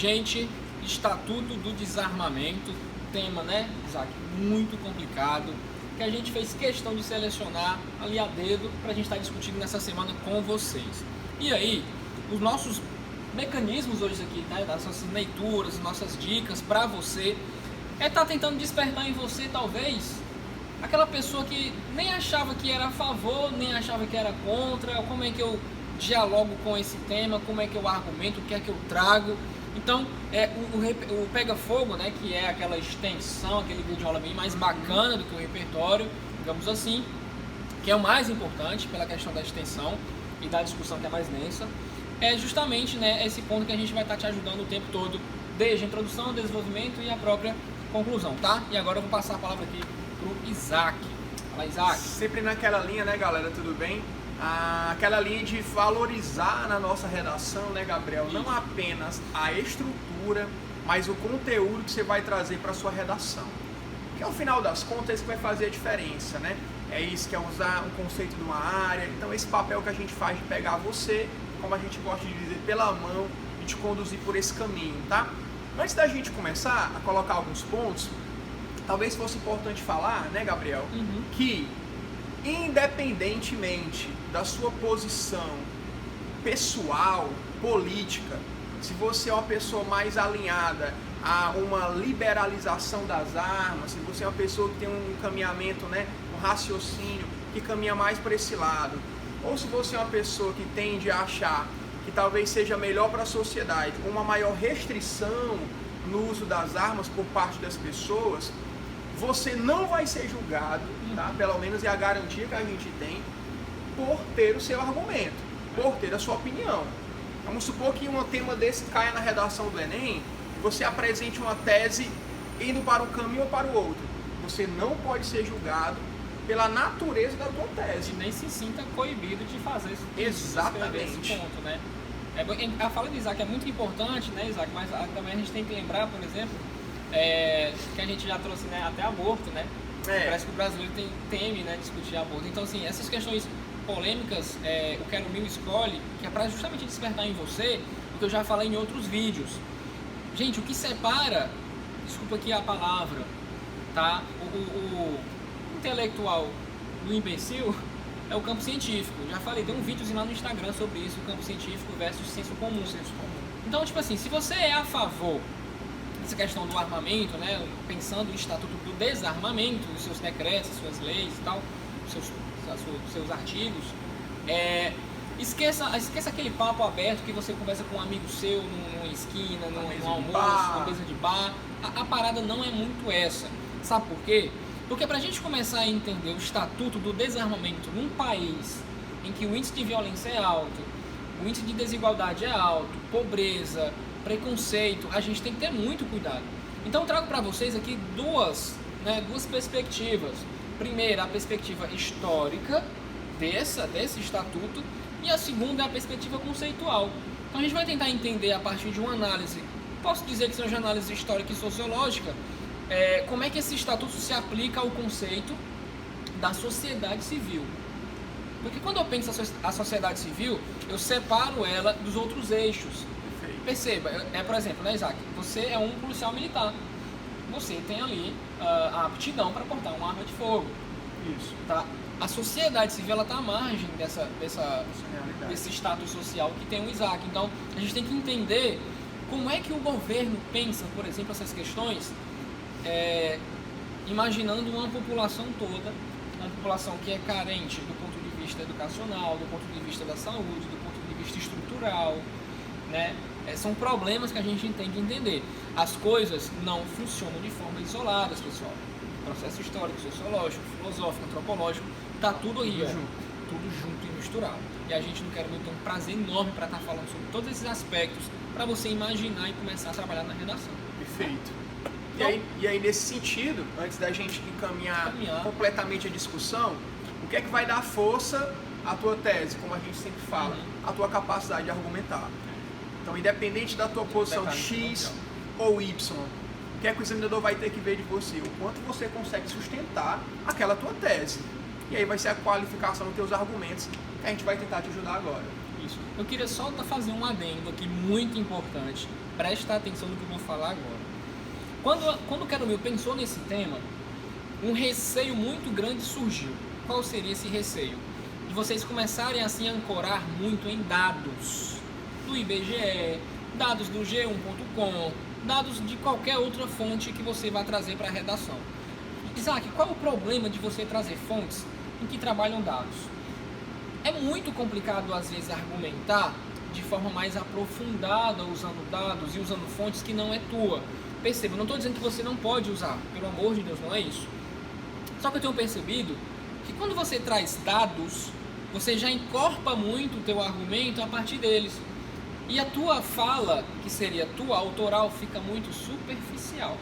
Gente, Estatuto do Desarmamento, tema, né, Isaac, muito complicado, que a gente fez questão de selecionar ali a dedo para a gente estar discutindo nessa semana com vocês. E aí, os nossos mecanismos hoje aqui, né, das nossas leituras, nossas dicas para você, é estar tentando despertar em você, talvez, aquela pessoa que nem achava que era a favor, nem achava que era contra, como é que eu dialogo com esse tema, como é que eu argumento, o que é que eu trago. Então, o Pega Fogo, né, que é aquela extensão, aquele vídeo aula bem mais bacana do que o repertório, digamos assim, que é o mais importante pela questão da extensão e da discussão que é mais densa, é justamente, né, esse ponto que a gente vai estar te ajudando o tempo todo, desde a introdução, desenvolvimento e a própria conclusão, tá? E agora eu vou passar a palavra aqui pro Isaac. Fala, Isaac. Sempre naquela linha, né, galera? Tudo bem? Aquela linha de valorizar na nossa redação, né, Gabriel? Não apenas a estrutura, mas o conteúdo que você vai trazer para sua redação. Que ao final das contas é isso que vai fazer a diferença, né? É isso que é usar um conceito de uma área. Então esse papel que a gente faz de pegar você, como a gente gosta de dizer, pela mão e te conduzir por esse caminho, tá? Antes da gente começar a colocar alguns pontos, talvez fosse importante falar, né, Gabriel, que independentemente da sua posição pessoal, política, se você é uma pessoa mais alinhada a uma liberalização das armas, se você é uma pessoa que tem um encaminhamento, né, um raciocínio que caminha mais para esse lado, ou se você é uma pessoa que tende a achar que talvez seja melhor para a sociedade uma maior restrição no uso das armas por parte das pessoas, você não vai ser julgado, tá? Pelo menos é a garantia que a gente tem, por ter o seu argumento, por ter a sua opinião. Vamos supor que um tema desse caia na redação do Enem e você apresente uma tese indo para um caminho ou para o outro. Você não pode ser julgado pela natureza da tua tese. E nem se sinta coibido de fazer isso. Exatamente. Esse ponto, né? A fala de Isaac é muito importante, né, Isaac? Mas também a gente tem que lembrar, por exemplo, que a gente já trouxe, né, até aborto, né? Parece que o brasileiro teme, né, discutir aborto. Então, assim, essas questões polêmicas, o Quero Mil escolhe, que é para justamente despertar em você o que eu já falei em outros vídeos. Gente, o que separa, desculpa aqui a palavra, tá? O intelectual do imbecil é o campo científico. Já falei, tem um videozinho lá no Instagram sobre isso, o campo científico versus senso comum. Então, tipo assim, se você é a favor dessa questão do armamento, né, pensando no Estatuto do Desarmamento, os seus decretos, suas leis e tal, seus artigos, esqueça aquele papo aberto que você conversa com um amigo seu numa esquina, num almoço, numa mesa de bar. A parada não é muito essa. Sabe por quê? Porque para a gente começar a entender o Estatuto do Desarmamento num país em que o índice de violência é alto, o índice de desigualdade é alto, pobreza, preconceito, a gente tem que ter muito cuidado. Então eu trago para vocês aqui duas perspectivas. Primeira, a perspectiva histórica desse estatuto, e a segunda é a perspectiva conceitual. Então a gente vai tentar entender a partir de uma análise, posso dizer que seja uma análise histórica e sociológica, como é que esse estatuto se aplica ao conceito da sociedade civil. Porque quando eu penso a sociedade civil, eu separo ela dos outros eixos. Perceba, por exemplo, né, Isaac, você é um policial militar, você tem ali a aptidão para portar uma arma de fogo. Isso. Tá? A sociedade civil está à margem desse status social que tem o Isaac. Então, a gente tem que entender como é que o governo pensa, por exemplo, essas questões, imaginando uma população toda, uma população que é carente do ponto de vista educacional, do ponto de vista da saúde, do ponto de vista estrutural, né? São problemas que a gente tem que entender. As coisas não funcionam de forma isolada, pessoal. Processo histórico, sociológico, filosófico, antropológico, tá tudo aí, tudo junto e misturado. E a gente não quer muito, tem um prazer enorme para estar falando sobre todos esses aspectos, para você imaginar e começar a trabalhar na redação. Perfeito. E aí, nesse sentido, antes da gente encaminhar completamente a discussão, o que é que vai dar força à tua tese, como a gente sempre fala, a tua capacidade de argumentar. Então, independente da tua posição X ou Y, o que é que o examinador vai ter que ver de você? O quanto você consegue sustentar aquela tua tese. E aí vai ser a qualificação dos teus argumentos que a gente vai tentar te ajudar agora. Isso. Eu queria só fazer um adendo aqui muito importante. Presta atenção no que eu vou falar agora. Quando o Quero Mil pensou nesse tema, um receio muito grande surgiu. Qual seria esse receio? De vocês começarem a se ancorar muito em dados do IBGE, dados do G1.com, dados de qualquer outra fonte que você vai trazer para a redação. Isaac, qual é o problema de você trazer fontes em que trabalham dados? É muito complicado, às vezes, argumentar de forma mais aprofundada usando dados e usando fontes que não é tua. Perceba, eu não estou dizendo que você não pode usar, pelo amor de Deus, não é isso. Só que eu tenho percebido que quando você traz dados, você já encorpa muito o teu argumento a partir deles. E a tua fala, que seria tua autoral, fica muito superficial.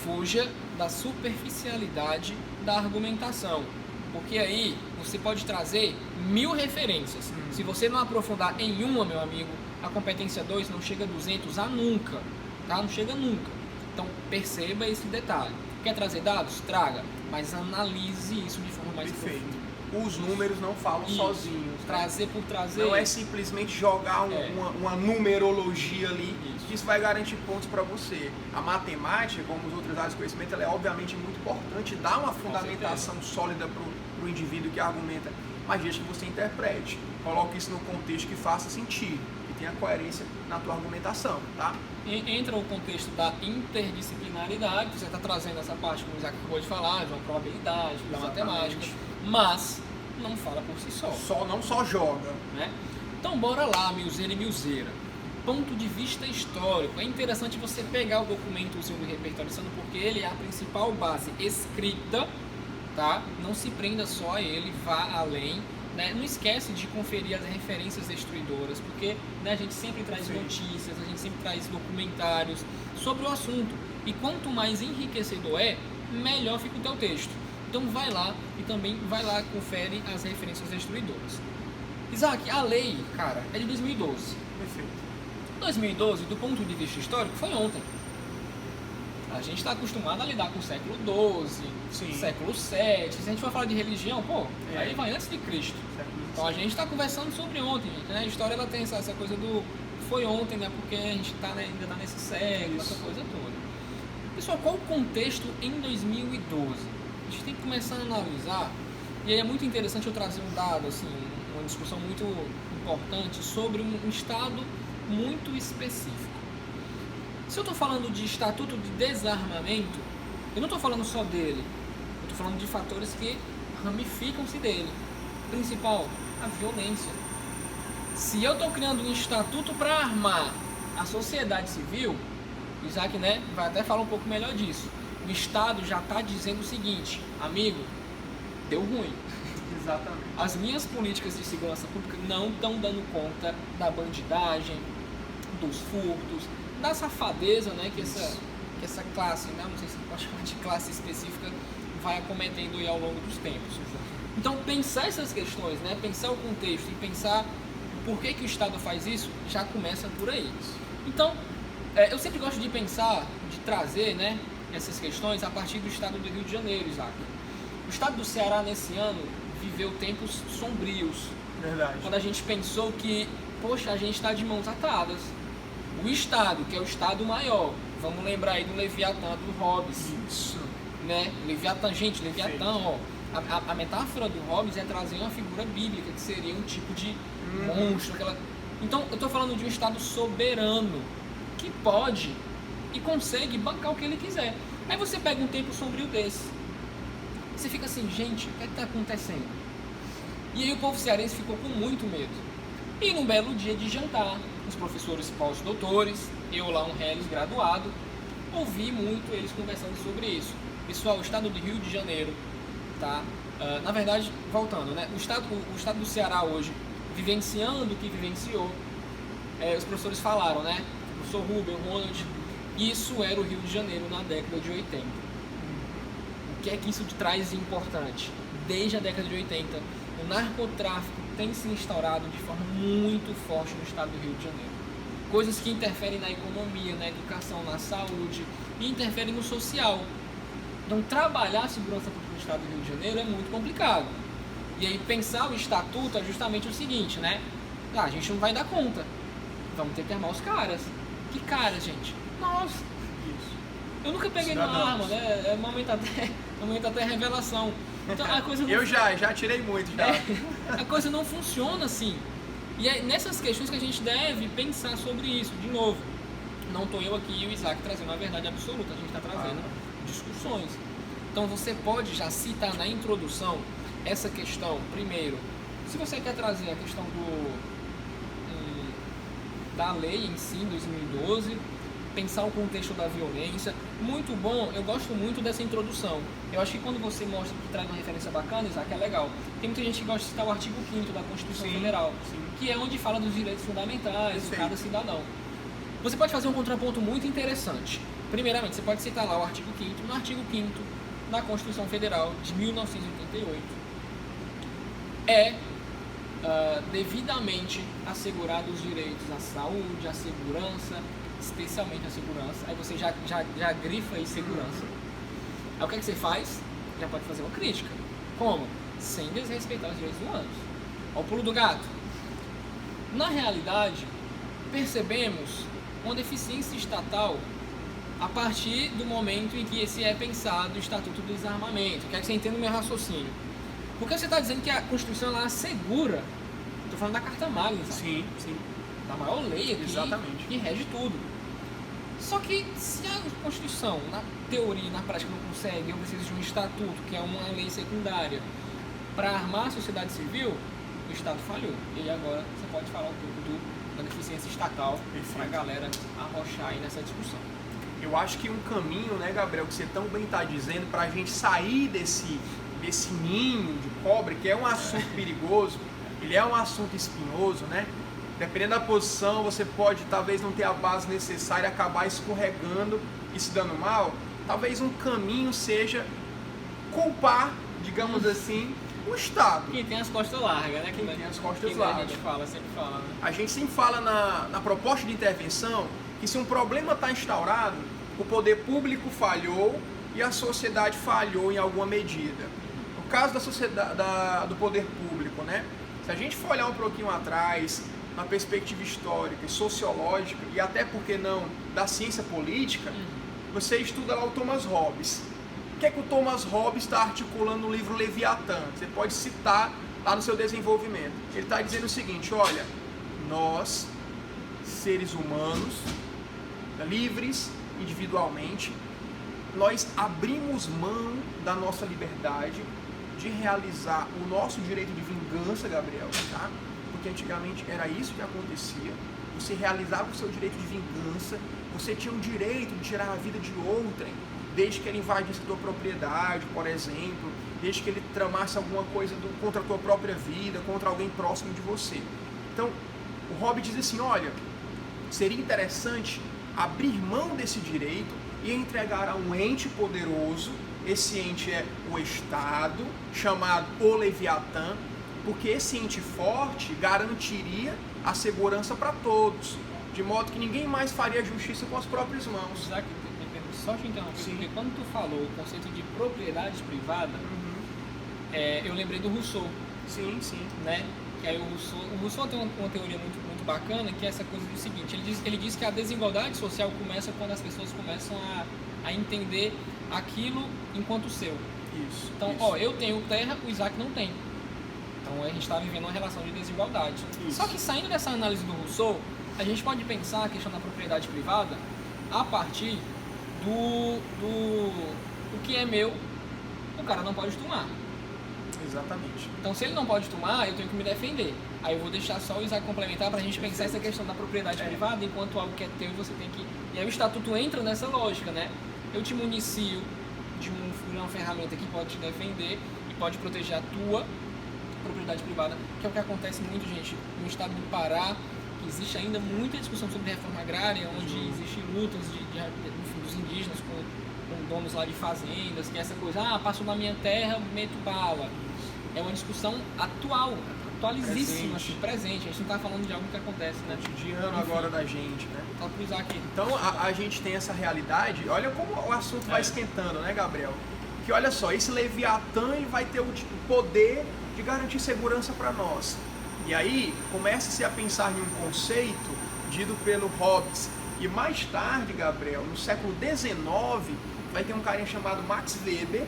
Fuja da superficialidade da argumentação. Porque aí você pode trazer 1000 referências. Se você não aprofundar em uma, meu amigo, a competência 2 não chega a 200 a nunca. Tá? Não chega nunca. Então perceba esse detalhe. Quer trazer dados? Traga. Mas analise isso de forma mais profunda. Os números não falam sozinhos. Trazer por trazer. Não é simplesmente jogar uma numerologia ali. Isso vai garantir pontos para você. A matemática, como as outras áreas de conhecimento, ela é obviamente muito importante. Dá uma fundamentação sólida para o indivíduo que argumenta. Mas desde que você interprete. Coloque isso no contexto que faça sentido. Que tenha coerência na tua argumentação. Tá? Entra o contexto da interdisciplinaridade. Você está trazendo essa parte, como o Isaac acabou de falar, de uma probabilidade, da matemática. Mas não fala por si só. Não só joga. Né? Então bora lá, milzeira e milzeira. Ponto de vista histórico. É interessante você pegar o documentozinho do Repertoriando, porque ele é a principal base escrita, tá? Não se prenda só a ele, vá além. Né? Não esquece de conferir as referências destruidoras, porque né, a gente sempre traz notícias, a gente sempre traz documentários sobre o assunto. E quanto mais enriquecedor melhor fica o teu texto. Então vai lá e também vai lá, confere as referências destruidoras. Isaac, a lei, cara, é de 2012. Perfeito. 2012, do ponto de vista histórico, foi ontem. A gente está acostumado a lidar com o século XII, século VII. Se a gente for falar de religião, aí vai antes de Cristo. Então a gente está conversando sobre ontem, gente, né? A história ela tem essa coisa do foi ontem, né? Porque a gente ainda está nesse século, essa coisa toda. Pessoal, qual o contexto em 2012? A gente tem que começar a analisar, e aí é muito interessante eu trazer um dado, assim, uma discussão muito importante sobre um estado muito específico. Se eu estou falando de Estatuto de Desarmamento, eu não estou falando só dele, eu estou falando de fatores que ramificam-se dele. Principal, a violência. Se eu estou criando um estatuto para armar a sociedade civil, Isaac, né, vai até falar um pouco melhor disso. O Estado já está dizendo o seguinte, amigo, deu ruim. Exatamente. As minhas políticas de segurança pública não estão dando conta da bandidagem, dos furtos, da safadeza, né, que essa classe, né, não sei se pode chamar de classe específica, vai acometendo aí ao longo dos tempos. Então, pensar essas questões, né, pensar o contexto e pensar por que o Estado faz isso, já começa por aí. Então, eu sempre gosto de pensar, de trazer, né, essas questões a partir do estado do Rio de Janeiro, Isaac. O estado do Ceará, nesse ano, viveu tempos sombrios. Verdade. Quando a gente pensou que, poxa, a gente está de mãos atadas. O estado, que é o estado maior, vamos lembrar aí do Leviatã, do Hobbes. Isso. Né? Leviatã, gente, Leviatã, ó, a metáfora do Hobbes é trazer uma figura bíblica, que seria um tipo de monstro. Então, eu estou falando de um estado soberano, que pode e consegue bancar o que ele quiser. Aí você pega um tempo sombrio desse, você fica assim, gente, o que está acontecendo? E aí o povo cearense ficou com muito medo. E num belo dia de jantar, os professores pós-doutores, eu lá um reles graduado, ouvi muito eles conversando sobre isso. Pessoal, o estado do Rio de Janeiro, tá? Na verdade, voltando, né? O estado do Ceará hoje, vivenciando o que vivenciou, os professores falaram, né? O professor Rubem, o Ronald, isso era o Rio de Janeiro na década de 80. O que é que isso traz de importante? Desde a década de 80, o narcotráfico tem se instaurado de forma muito forte no estado do Rio de Janeiro. Coisas que interferem na economia, na educação, na saúde e interferem no social. Então, trabalhar a segurança pública no estado do Rio de Janeiro é muito complicado. E aí, pensar o estatuto é justamente o seguinte, né? a gente não vai dar conta. Vamos ter que armar os caras. Que caras, gente? Nós. Isso. Eu nunca peguei numa arma, né? É momento até revelação. Então, a coisa não... Eu já tirei muito, já. A coisa não funciona assim. E é nessas questões que a gente deve pensar sobre isso. De novo, não estou eu aqui e o Isaac trazendo a verdade absoluta, a gente está trazendo discussões. Então você pode já citar na introdução essa questão, primeiro, se você quer trazer a questão da lei em si, 2012, pensar o contexto da violência, muito bom, eu gosto muito dessa introdução. Eu acho que quando você mostra que traz uma referência bacana, Isaac, é legal. Tem muita gente que gosta de citar o artigo 5º da Constituição Federal, que é onde fala dos direitos fundamentais de cada cidadão. Você pode fazer um contraponto muito interessante. Primeiramente, você pode citar lá o artigo 5º, no artigo 5º da Constituição Federal de 1988. Devidamente assegurados os direitos à saúde, à segurança, especialmente a segurança. Aí você já grifa aí segurança. Aí o que você faz? Já pode fazer uma crítica. Como? Sem desrespeitar os direitos humanos. Olha o pulo do gato. Na realidade, percebemos uma deficiência estatal a partir do momento em que esse é pensado o Estatuto do Desarmamento. Quero que você entenda o meu raciocínio. Porque você está dizendo que a Constituição ela assegura, estou falando da Carta Magna, sabe? Sim. Da maior lei aqui, exatamente, que rege tudo. Só que se a Constituição, na teoria e na prática, não consegue, eu preciso de um estatuto, que é uma lei secundária, para armar a sociedade civil, o Estado falhou. E agora você pode falar um pouco da deficiência estatal para a galera arrochar aí nessa discussão. Eu acho que um caminho, né, Gabriel, que você tão bem está dizendo, para a gente sair desse ninho de pobre, que é um assunto perigoso, ele é um assunto espinhoso, né? Dependendo da posição, você pode talvez não ter a base necessária e acabar escorregando e se dando mal. Talvez um caminho seja culpar, digamos assim, o Estado. Quem tem as costas largas, né? Quem tem as costas largas. A gente sempre fala, né? A gente sempre fala na proposta de intervenção que se um problema está instaurado, o poder público falhou e a sociedade falhou em alguma medida. No caso da sociedade, do poder público, né? Se a gente for olhar um pouquinho atrás, na perspectiva histórica e sociológica, e até, por que não, da ciência política, você estuda lá o Thomas Hobbes. O que é que o Thomas Hobbes está articulando no livro Leviatã? Você pode citar lá no seu desenvolvimento. Ele está dizendo o seguinte, olha, nós, seres humanos, livres individualmente, nós abrimos mão da nossa liberdade de realizar o nosso direito de vingança, Gabriel, tá? Porque antigamente era isso que acontecia. Você realizava o seu direito de vingança, você tinha o direito de tirar a vida de outrem, desde que ele invadisse a tua propriedade, por exemplo, desde que ele tramasse alguma coisa contra a tua própria vida, contra alguém próximo de você. Então, o Hobbes diz assim, olha, seria interessante abrir mão desse direito e entregar a um ente poderoso. Esse ente é o Estado, chamado o Leviatã, porque esse ente forte garantiria a segurança para todos, de modo que ninguém mais faria justiça com as próprias mãos. Só te interromper, porque quando tu falou o conceito de propriedade privada, eu lembrei do Rousseau. Sim. Né? Que aí o Rousseau tem uma teoria muito bacana, que é essa coisa do seguinte, ele diz que a desigualdade social começa quando as pessoas começam a entender aquilo enquanto seu. Isso. Então, eu tenho terra, o Isaac não tem. Então a gente está vivendo uma relação de desigualdade. Isso. Só que saindo dessa análise do Rousseau, a gente pode pensar a questão da propriedade privada a partir do que é meu, o cara não pode tomar. Exatamente. Então se ele não pode tomar, eu tenho que me defender. Aí eu vou deixar só o Isaac complementar para a gente pensar essa questão da propriedade privada, enquanto algo que é teu você tem que... E aí o estatuto entra nessa lógica, né? Eu te municio de uma ferramenta que pode te defender e pode proteger a tua propriedade privada, que é o que acontece muito, gente, no estado do Pará, que existe ainda muita discussão sobre reforma agrária, onde existem lutas enfim, dos indígenas com donos lá de fazendas, que é essa coisa, passo na minha terra, meto bala. É uma discussão atualizíssima, presente. A gente não está falando de algo que acontece, né? Cotidiano agora da gente, né? Só para usar aqui. Então a gente tem essa realidade, olha como o assunto vai esquentando, né, Gabriel? Que olha só, esse Leviatã ele vai ter o poder de garantir segurança para nós. E aí começa-se a pensar em um conceito dito pelo Hobbes. E mais tarde, Gabriel, no século XIX, vai ter um carinha chamado Max Weber,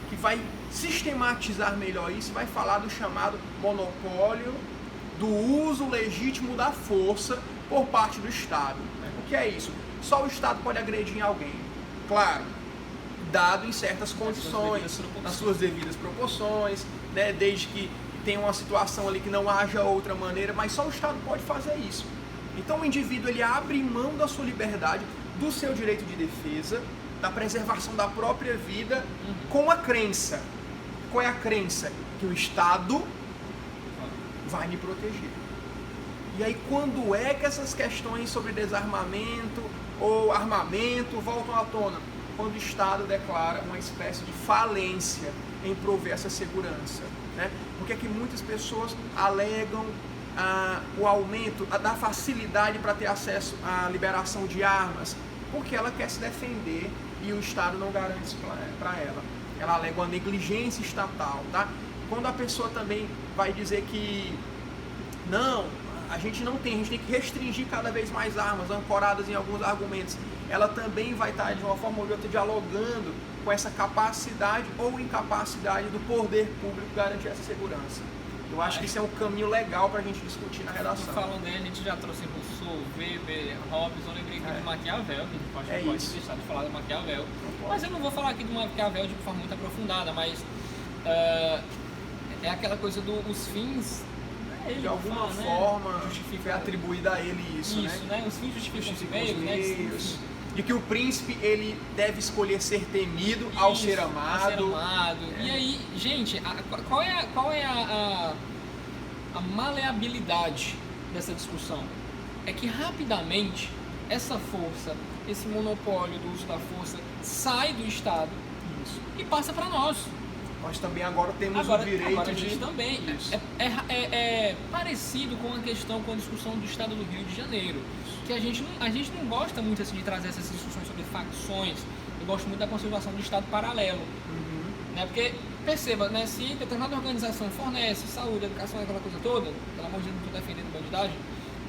que vai sistematizar melhor isso e vai falar do chamado monopólio do uso legítimo da força por parte do Estado. O que é isso? Só o Estado pode agredir alguém. Claro, dado em certas condições, nas suas devidas proporções, né, desde que tenha uma situação ali que não haja outra maneira, mas só o Estado pode fazer isso. Então o indivíduo ele abre mão da sua liberdade, do seu direito de defesa, da preservação da própria vida, com a crença. Qual é a crença? Que o Estado vai me proteger. E aí quando é que essas questões sobre desarmamento ou armamento voltam à tona? Quando o Estado declara uma espécie de falência em prover essa segurança, né? Porque é que muitas pessoas alegam o aumento da facilidade para ter acesso à liberação de armas, porque ela quer se defender e o Estado não garante isso para ela. Ela alega uma negligência estatal, tá? Quando a pessoa também vai dizer que não, a gente tem que restringir cada vez mais armas, ancoradas em alguns argumentos, ela também vai estar de uma forma ou de outra dialogando com essa capacidade ou incapacidade do poder público garantir essa segurança. Eu acho que isso é um caminho legal para a gente discutir na redação. Falando aí, a gente já trouxe Rousseau, Weber, Hobbes, eu lembrei aqui de Maquiavel, que a gente pode deixar de falar de Maquiavel. Mas eu não vou falar aqui do Maquiavel de forma muito aprofundada, mas é aquela coisa dos fins. De alguma forma, foi atribuída a ele isso, né? Os fins justificam os meios, né? De que o príncipe ele deve escolher ser temido ao ser amado. E aí, gente, qual é a maleabilidade dessa discussão? É que rapidamente essa força, esse monopólio do uso da força sai do Estado e passa para nós. Nós também agora temos o direito a gente também. É parecido com a discussão do Estado do Rio de Janeiro, que a gente não gosta muito assim, de trazer essas discussões sobre facções. Eu gosto muito da conservação do Estado paralelo, né? Porque perceba, né, se determinada organização fornece saúde, educação, aquela coisa toda, pelo amor de Deus, não estou defendendo bandidagem,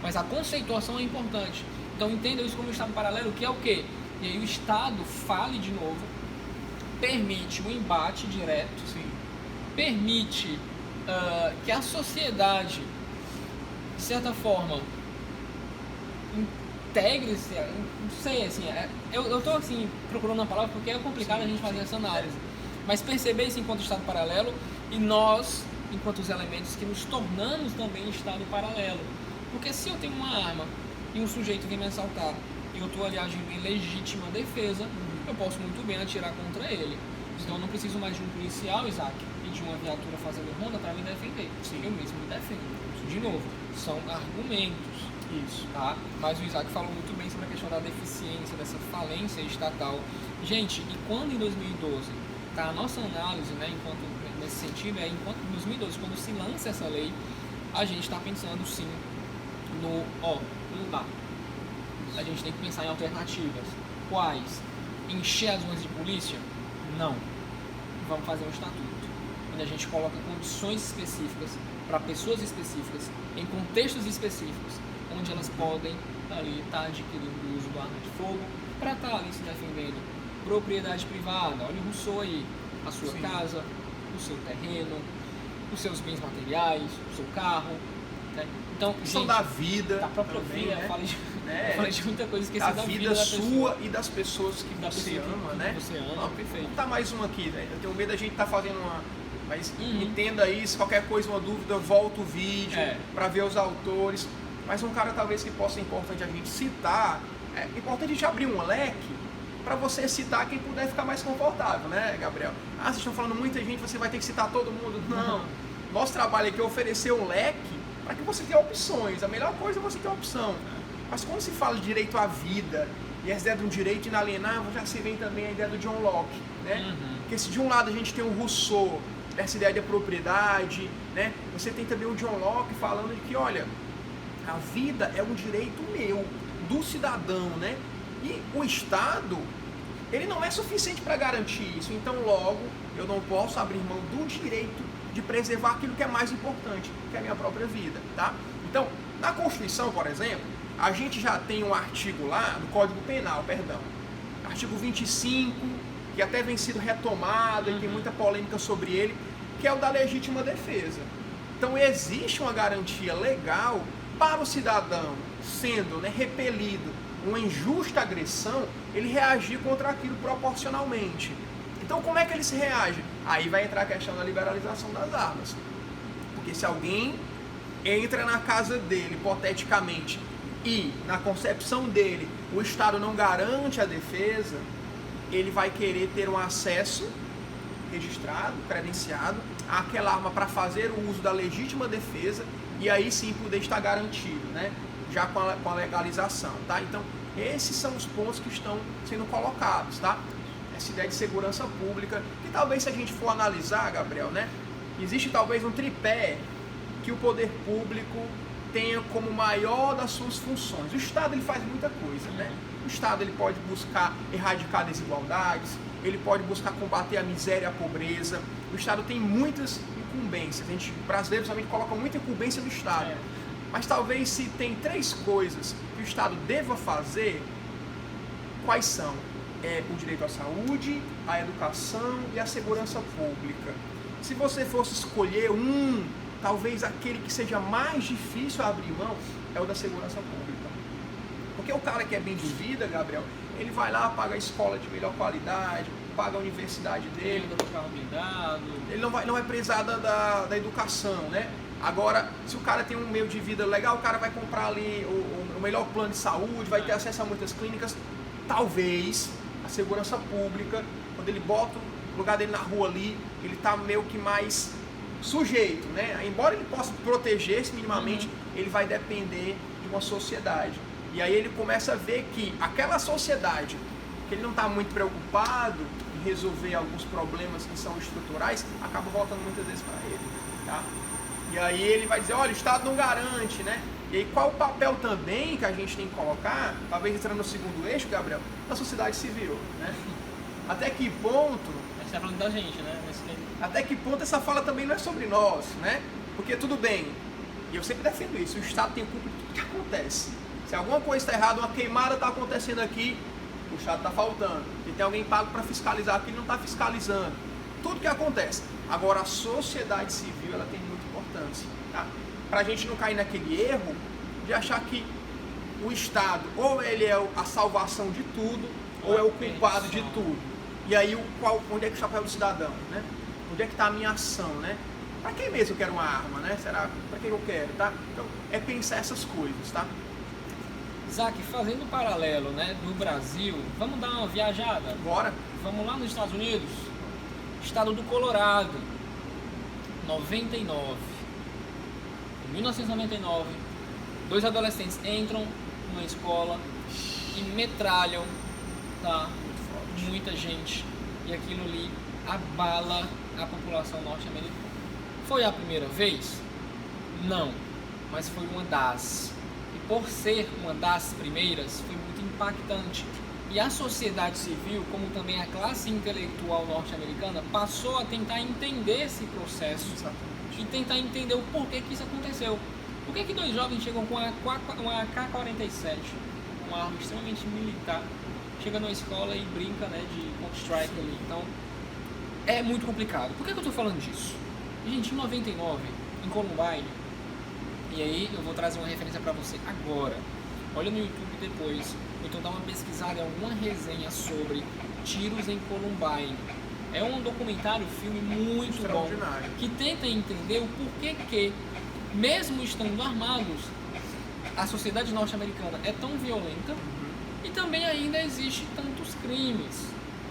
mas a conceituação é importante. Então entenda isso como Estado paralelo, que é o quê? E aí o Estado fale de novo, permite o embate direto, permite que a sociedade, de certa forma, integre-se, não sei, assim, eu estou assim, procurando uma palavra porque é complicado a gente fazer essa análise, mas perceber isso enquanto Estado paralelo e nós, enquanto os elementos que nos tornamos também Estado paralelo, porque se eu tenho uma arma e um sujeito vem me assaltar e eu estou ali agindo em legítima defesa, eu posso muito bem atirar contra ele. Então eu não preciso mais de um policial, Isaac, e de uma viatura fazendo ronda para me defender. Eu mesmo me defendo. De novo, são argumentos. Isso. Tá? Mas o Isaac falou muito bem sobre a questão da deficiência, dessa falência estatal. Gente, e quando em 2012, tá, a nossa análise, né, nesse sentido, em 2012, quando se lança essa lei, a gente está pensando sim não dá. A gente tem que pensar em alternativas. Quais? Encher as ruas de polícia? Não. Vamos fazer um estatuto, onde a gente coloca condições específicas para pessoas específicas, em contextos específicos, onde elas podem ali estar adquirindo o uso do arma de fogo para estar ali se defendendo. Propriedade privada, olha o Rousseau aí, a sua casa, o seu terreno, os seus bens materiais, o seu carro, né? Então, questão da vida, da própria também, vida, né? eu falei de muita coisa, esqueci da vida da sua pessoa e das pessoas que você ama, né? Você ama, perfeito. Vou botar mais uma aqui, velho. Eu tenho medo da gente estar fazendo uma... Mas entenda isso, qualquer coisa, uma dúvida, volta o vídeo para ver os autores. Mas um cara talvez que possa ser importante a gente citar, é importante a gente abrir um leque para você citar quem puder ficar mais confortável, né, Gabriel? Vocês estão falando muita gente, você vai ter que citar todo mundo. Não. Nosso trabalho aqui é oferecer um leque para que você tenha opções. A melhor coisa é você ter opção. Mas quando se fala de direito à vida e a ideia de um direito inalienável, já se vem também a ideia do John Locke, né? Porque se de um lado a gente tem o Rousseau, essa ideia de propriedade, né? Você tem também o John Locke falando de que, olha, a vida é um direito meu, do cidadão, né? E o Estado, ele não é suficiente para garantir isso. Então, logo, eu não posso abrir mão do direito de preservar aquilo que é mais importante, que é a minha própria vida, tá? Então, na Constituição, por exemplo, a gente já tem um artigo lá, no Código Penal, perdão, artigo 25, que até vem sido retomado e tem muita polêmica sobre ele, que é o da legítima defesa. Então, existe uma garantia legal para o cidadão, sendo, né, repelido uma injusta agressão, ele reagir contra aquilo proporcionalmente. Então, como é que ele se reage? Aí vai entrar a questão da liberalização das armas. Porque se alguém entra na casa dele, hipoteticamente, e na concepção dele o Estado não garante a defesa, ele vai querer ter um acesso registrado, credenciado, àquela arma para fazer o uso da legítima defesa e aí sim poder estar garantido, né? Já com a legalização, tá? Então, esses são os pontos que estão sendo colocados, tá? Essa ideia de segurança pública, que talvez se a gente for analisar, Gabriel, né? Existe talvez um tripé que o poder público tenha como maior das suas funções. O Estado ele faz muita coisa, né? O Estado ele pode buscar erradicar desigualdades, ele pode buscar combater a miséria e a pobreza. O Estado tem muitas incumbências. A gente, brasileiro, somente coloca muita incumbência no Estado. Mas talvez se tem 3 coisas que o Estado deva fazer, quais são? O direito à saúde, a educação e a segurança pública. Se você fosse escolher talvez aquele que seja mais difícil abrir mão, é o da segurança pública. Porque o cara que é bem de vida, Gabriel, ele vai lá, paga a escola de melhor qualidade, paga a universidade dele, ele não vai precisar da educação, né? Agora, se o cara tem um meio de vida legal, o cara vai comprar ali o melhor plano de saúde, vai ter acesso a muitas clínicas. Talvez a segurança pública, quando ele bota o lugar dele na rua ali, ele está meio que mais sujeito, né? Embora ele possa proteger-se minimamente, ele vai depender de uma sociedade. E aí ele começa a ver que aquela sociedade, que ele não está muito preocupado em resolver alguns problemas que são estruturais, acaba voltando muitas vezes para ele, tá? E aí ele vai dizer, olha, o Estado não garante, né? E aí qual o papel também que a gente tem que colocar, talvez entrando no segundo eixo, Gabriel, da sociedade civil, né? Até que ponto... A gente está falando da gente, né? Até que ponto essa fala também não é sobre nós, né? Porque tudo bem, e eu sempre defendo isso, o Estado tem culpa de tudo que acontece. Se alguma coisa está errada, uma queimada está acontecendo aqui, o Estado está faltando. E tem alguém pago para fiscalizar aqui e não está fiscalizando. Tudo que acontece. Agora, a sociedade civil, ela tem muita importância, tá? Para a gente não cair naquele erro de achar que o Estado, ou ele é a salvação de tudo, ou é o culpado de tudo. E aí, onde é que está o papel do cidadão, né? Onde é que está a minha ação, né? Para quem mesmo eu quero uma arma, né? Será para quem eu quero, tá? Então, é pensar essas coisas, tá? Isaac, fazendo um paralelo, né, do Brasil, vamos dar uma viajada? Bora. Vamos lá nos Estados Unidos, estado do Colorado, 1999, 2 adolescentes entram numa escola e metralham, tá? Muita gente, e aquilo ali abala a população norte-americana. Foi a primeira vez? Não, mas foi uma das. E por ser uma das primeiras, foi muito impactante. E a sociedade civil, como também a classe intelectual norte-americana, passou a tentar entender esse processo. Exatamente. E tentar entender o porquê que isso aconteceu. Por que 2 jovens chegam com uma AK-47, uma arma extremamente militar, chega numa escola e brinca, né, de Counter-Strike ali? Então, é muito complicado. Por que eu estou falando disso? Gente, em 99, em Columbine, e aí eu vou trazer uma referência para você agora. Olha no YouTube depois, ou então dá uma pesquisada em alguma resenha sobre tiros em Columbine. É um documentário, filme muito bom, que tenta entender o porquê que, mesmo estando armados, a sociedade norte-americana é tão violenta e também ainda existe tantos crimes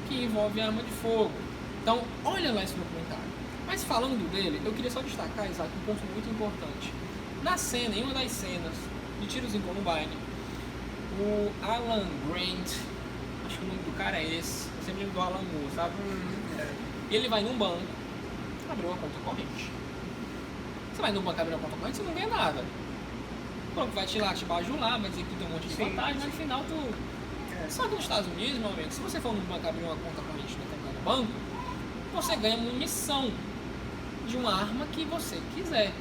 que envolvem arma de fogo. Então, olha lá esse documentário. Mas falando dele, eu queria só destacar, Isaac, um ponto muito importante. Na cena, em uma das cenas de tiros em Columbine, o Alan Grant, acho que o nome do cara é esse, eu sempre lembro do Alan Moore, sabe? Ele vai num banco, abriu uma conta corrente. Você vai num banco abrir uma conta corrente, você não ganha nada. O banco vai te bajular, vai dizer que tem um monte de vantagem, mas no final tu... Só que nos Estados Unidos, meu amigo, se você for num banco abrir uma conta corrente no determinado banco, você ganha munição de uma arma que você quiser.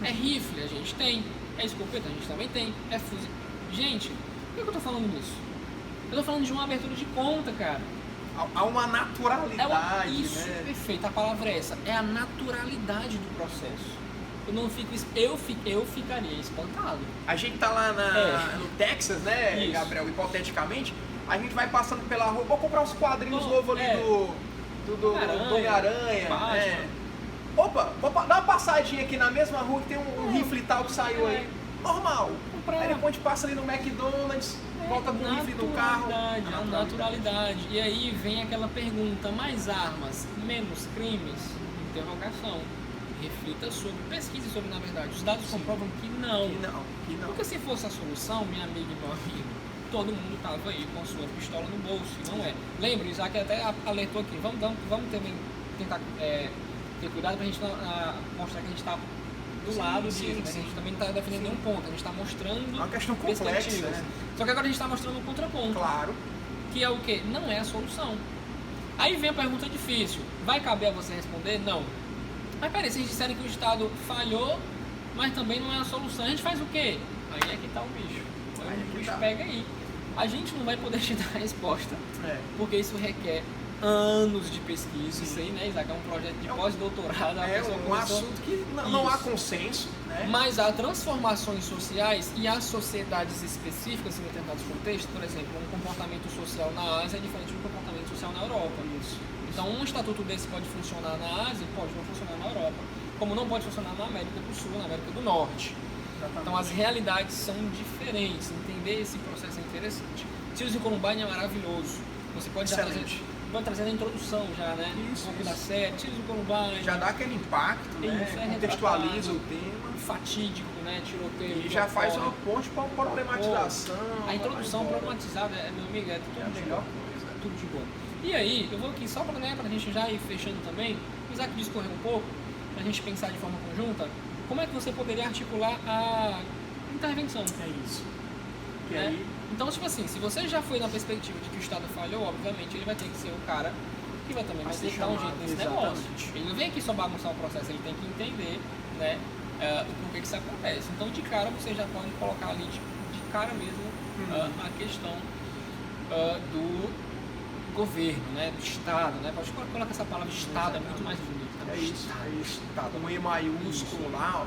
É rifle, a gente tem. É escopeta, a gente também tem. É fuzil. Gente, por que eu tô falando disso? Eu tô falando de uma abertura de conta, cara. Há uma naturalidade, isso, né? Perfeito, a palavra é essa. É a naturalidade do processo. Eu ficaria espantado. A gente tá lá no Texas, né, Isso. Gabriel? Hipoteticamente, a gente vai passando pela rua, vou comprar uns quadrinhos novos ali do Homem-Aranha. Opa, vou dar uma passadinha aqui na mesma rua que tem um rifle tal que saiu aí. Normal. Aí depois a gente passa ali no McDonald's, volta com o rifle no carro. A naturalidade. E aí vem aquela pergunta, mais armas, menos crimes? Interrogação. Reflita sobre, pesquise sobre, na verdade. Os dados comprovam que não. Que não. Porque se fosse a solução, minha amiga e meu amigo, todo mundo tava aí com a sua pistola no bolso, e não é. Lembre, Isaac até alertou aqui, vamos também tentar ter cuidado pra gente mostrar que a gente tá do lado disso, né? A gente também não tá defendendo nenhum ponto, a gente tá mostrando uma questão complexa, né? Só que agora a gente tá mostrando um contraponto. Claro. Que é o quê? Não é a solução. Aí vem a pergunta difícil. Vai caber a você responder? Não. Mas peraí, vocês disserem que o Estado falhou, mas também não é a solução. A gente faz o quê? Aí é que tá o bicho. O bicho pega aí. A gente não vai poder te dar a resposta, porque isso requer anos de pesquisa. Isso aí, né, Isaac? É um projeto de pós-doutorado. É um assunto que não há consenso, né? Mas há transformações sociais e há sociedades específicas em determinados contextos. Por exemplo, um comportamento social na Ásia é diferente do comportamento social na Europa. Isso. Então, um estatuto desse pode funcionar na Ásia, pode não funcionar na Europa, como não pode funcionar na América do Sul, na América do Norte. Exatamente. Então, as realidades são diferentes. Entender esse processo é interessante. Citizen Columbine é maravilhoso. Você pode trazer na introdução já, né? Isso, um pouco da série, Citizen Columbine. Já dá aquele impacto, né? Contextualiza o tema. Fatídico, né? Tiroteio. E já faz uma ponte para problematização. A introdução problematizada, meu amigo, é tudo de melhor coisa. Tudo de bom. E aí, eu vou aqui só para a gente já ir fechando também, o Isaac discorrer um pouco, para a gente pensar de forma conjunta, como é que você poderia articular a intervenção. É isso. Então, tipo assim, se você já foi na perspectiva de que o Estado falhou, obviamente ele vai ter que ser o cara que vai também ter que dar um jeito nesse negócio. Ele não vem aqui só bagunçar o processo, ele tem que entender, né, o porquê que isso acontece. Então, de cara, você já pode colocar ali de cara mesmo a questão do governo, né, do Estado, né? Pode colocar essa palavra Estado, é muito mais bonito. É isso. Estado. Com E maiúsculo lá.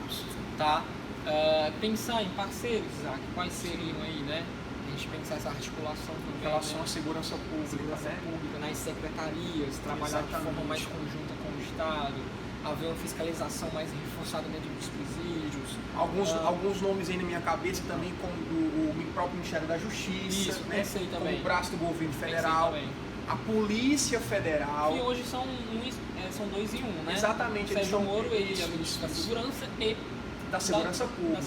Tá? Pensar em parceiros, Isaac, quais seriam aí, né? A gente pensar essa articulação também. Em relação à segurança pública, nas secretarias, trabalhar de forma mais conjunta com o Estado, haver uma fiscalização mais reforçada dentro dos presídios. Alguns nomes aí na minha cabeça também, como o próprio Ministério da Justiça, isso, né? Como o braço do governo federal. A Polícia Federal. Que hoje são dois em um, né? Exatamente. Sérgio Moro e a Ministra da Segurança e da Segurança Pública.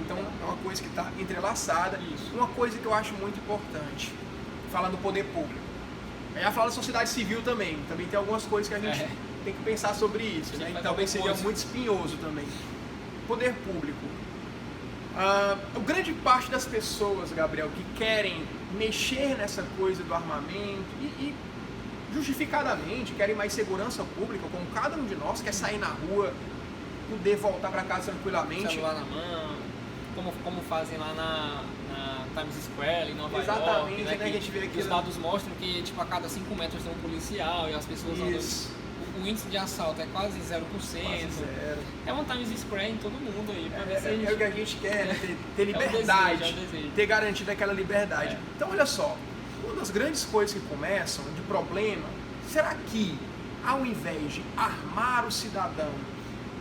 Então é uma coisa que está entrelaçada. Isso. Uma coisa que eu acho muito importante, falar do poder público. Aí a falar da sociedade civil também. Também tem algumas coisas que a gente tem que pensar sobre isso, né? E talvez seja muito espinhoso também. Poder público. A grande parte das pessoas, Gabriel, que querem mexer nessa coisa do armamento e justificadamente querem mais segurança pública, como cada um de nós quer sair na rua, poder voltar para casa tranquilamente. Celular na mão, como fazem lá na Times Square, em Nova York. Exatamente, né? Que a gente vê aqui. Os dados mostram que tipo, a cada 5 metros tem um policial e as pessoas andam. O índice de assalto é quase 0%. Quase zero. É uma Times Square em todo mundo aí. É o que a gente quer, né? Ter liberdade, é o desejo. Ter garantido aquela liberdade. Então, olha só, uma das grandes coisas que começam de problema, será que, ao invés de armar o cidadão,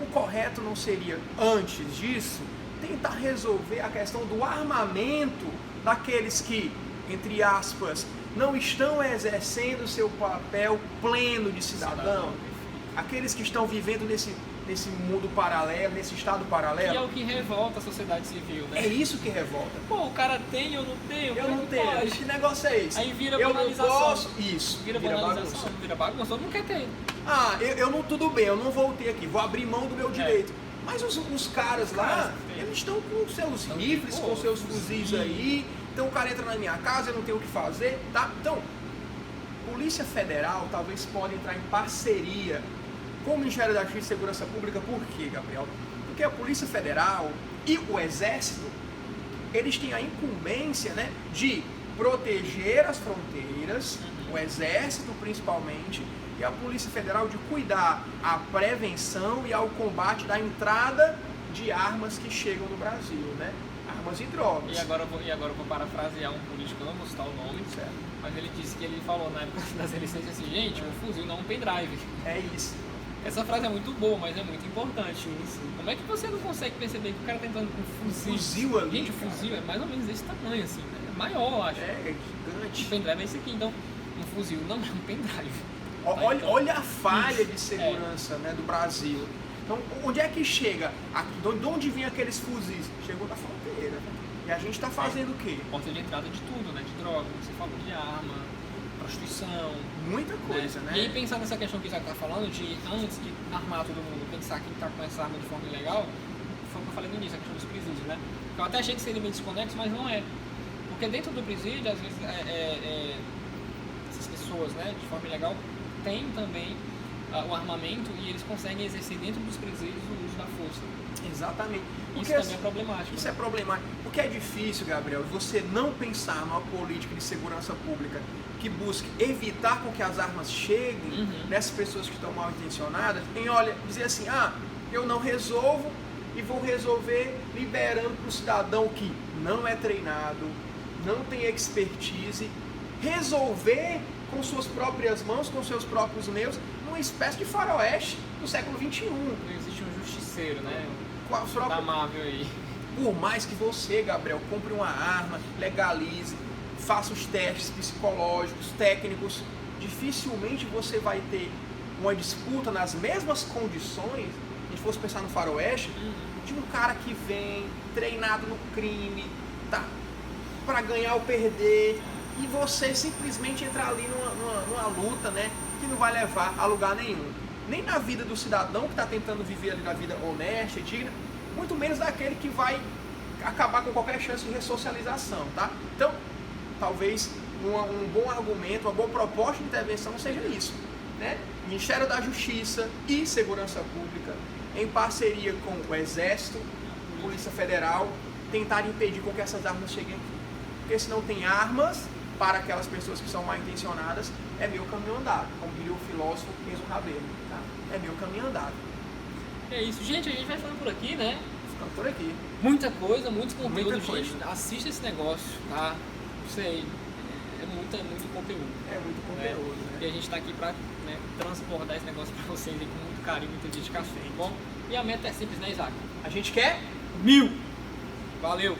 o correto não seria, antes disso, tentar resolver a questão do armamento daqueles que, entre aspas, não estão exercendo o seu papel pleno de cidadão? Aqueles que estão vivendo nesse mundo paralelo, nesse estado paralelo. Que é o que revolta a sociedade civil, né? É isso que revolta. Pô, o cara tem, eu não tenho. Eu não tenho. Pode? Que negócio é esse? Aí vira eu banalização. Eu não posso. Isso. Vira banalização. Vira bagunça. Todo mundo quer ter. Eu não, tudo bem, eu não vou ter aqui, vou abrir mão do meu direito. Mas os caras lá, eles estão com seus rifles, com seus fuzis aí. Então o cara entra na minha casa, eu não tenho o que fazer, tá? Então, Polícia Federal talvez pode entrar em parceria com o Ministério da Justiça e Segurança Pública. Por quê, Gabriel? Porque a Polícia Federal e o Exército, eles têm a incumbência, né, de proteger as fronteiras, o Exército principalmente, e a Polícia Federal de cuidar a prevenção e ao combate da entrada de armas que chegam no Brasil, né? Armas e drogas. E agora eu vou parafrasear um político, não vou citar o nome, certo, mas ele disse que ele falou na época das eleições assim, gente, um fuzil não é um pendrive. É isso. Essa frase é muito boa, mas é muito importante. Isso. Como é que você não consegue perceber que o cara tá entrando com um fuzil ali? Gente, o fuzil é mais ou menos desse tamanho, assim, né? É maior, eu acho. É gigante. O pendrive é esse aqui, então um fuzil não é um pendrive. Olha a falha de segurança, né, do Brasil. Então, onde é que chega? De onde vinham aqueles fuzis? Chegou da fronteira. E a gente está fazendo o quê? Porta de entrada de tudo, né? De droga, você falou de arma, prostituição. Muita coisa, né? E aí pensar nessa questão que o Isaac está falando, de antes de armar todo mundo, pensar quem está com essa arma de forma ilegal, foi o que eu falei no início, a questão dos presídios, né? Eu até achei que seria meio desconexo, mas não é. Porque dentro do presídio, às vezes, essas pessoas, né, de forma ilegal, têm também o armamento e eles conseguem exercer dentro dos presídios o uso da força. Exatamente. Porque isso também é problemático. Isso, né? É problemático. Porque é difícil, Gabriel, você não pensar numa política de segurança pública que busque evitar com que as armas cheguem nessas pessoas que estão mal intencionadas, em dizer assim, eu não resolvo e vou resolver liberando para o cidadão que não é treinado, não tem expertise, resolver com suas próprias mãos, com seus próprios meios, numa espécie de faroeste do século XXI. Não existe um justiceiro, né? Da Marvel aí. Por mais que você, Gabriel, compre uma arma, legalize, faça os testes psicológicos, técnicos, dificilmente você vai ter uma disputa nas mesmas condições, se a gente fosse pensar no faroeste, de um cara que vem treinado no crime, tá, para ganhar ou perder, e você simplesmente entrar ali numa luta, né, que não vai levar a lugar nenhum. Nem na vida do cidadão que está tentando viver ali na vida honesta e digna, muito menos daquele que vai acabar com qualquer chance de ressocialização, tá? Então, talvez um bom argumento, uma boa proposta de intervenção seja isso, né? Ministério da Justiça e Segurança Pública, em parceria com o Exército, Polícia Federal, tentar impedir com que essas armas cheguem aqui. Porque se não tem armas para aquelas pessoas que são mal intencionadas, é meu caminho andado, como diria o filósofo Enzo Rabelo, tá? É meu caminho andado. É isso, gente, a gente vai falando por aqui, né? Ficando por aqui. Muita coisa, muitos conteúdos, Muita coisa. gente, assista esse negócio, tá? Não sei, é muito conteúdo. É muito conteúdo, né? E a gente tá aqui pra, né, transbordar esse negócio pra vocês aí com muito carinho, muita dedicação, tá bom? E a meta é simples, né, Isaac? A gente quer 1000! Valeu!